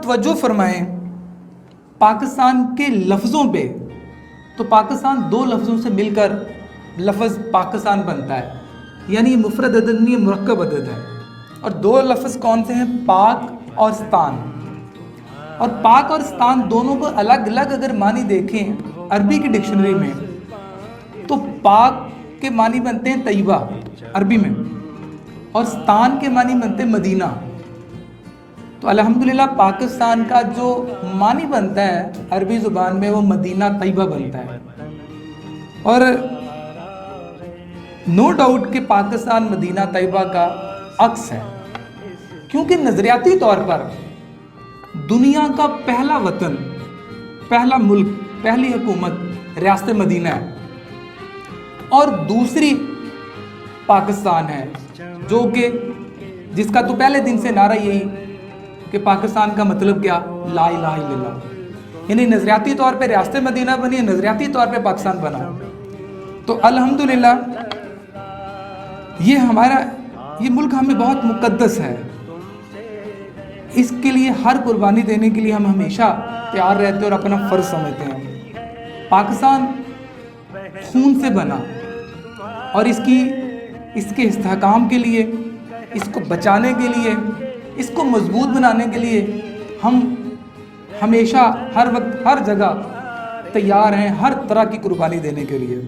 توجہ فرمائیں پاکستان کے لفظوں پہ، تو پاکستان دو لفظوں سے مل کر لفظ پاکستان بنتا ہے، یعنی یہ مفرد عدد نہیں، یہ مرکب عدد ہے۔ اور دو لفظ کون سے ہیں؟ پاک اور ستان۔ اور پاک اور ستان دونوں کو الگ الگ اگر معنی دیکھیں عربی کی ڈکشنری میں، تو پاک کے معنی بنتے ہیں طیبہ عربی میں، اور ستان کے معنی بنتے ہیں مدینہ۔ تو الحمدللہ پاکستان کا جو معنی بنتا ہے عربی زبان میں وہ مدینہ طیبہ بنتا ہے۔ اور نو ڈاؤٹ کہ پاکستان مدینہ طیبہ کا عکس ہے، کیونکہ نظریاتی طور پر دنیا کا پہلا وطن، پہلا ملک، پہلی حکومت ریاست مدینہ ہے، اور دوسری پاکستان ہے، جو کہ جس کا تو پہلے دن سے نعرہ یہی کہ پاکستان کا مطلب کیا؟ لا الہ الا اللہ، یعنی نظریاتی طور پہ ریاست مدینہ بنی ہے، نظریاتی طور پہ پاکستان بنا۔ تو الحمدللہ یہ ملک ہمیں بہت مقدس ہے، اس کے لیے ہر قربانی دینے کے لیے ہم ہمیشہ تیار رہتے ہیں اور اپنا فرض سمجھتے ہیں۔ پاکستان خون سے بنا، اور اس کے استحکام کے لیے، اس کو بچانے کے لیے، اس کو مضبوط بنانے کے لیے ہم ہمیشہ ہر وقت ہر جگہ تیار ہیں ہر طرح کی قربانی دینے کے لیے۔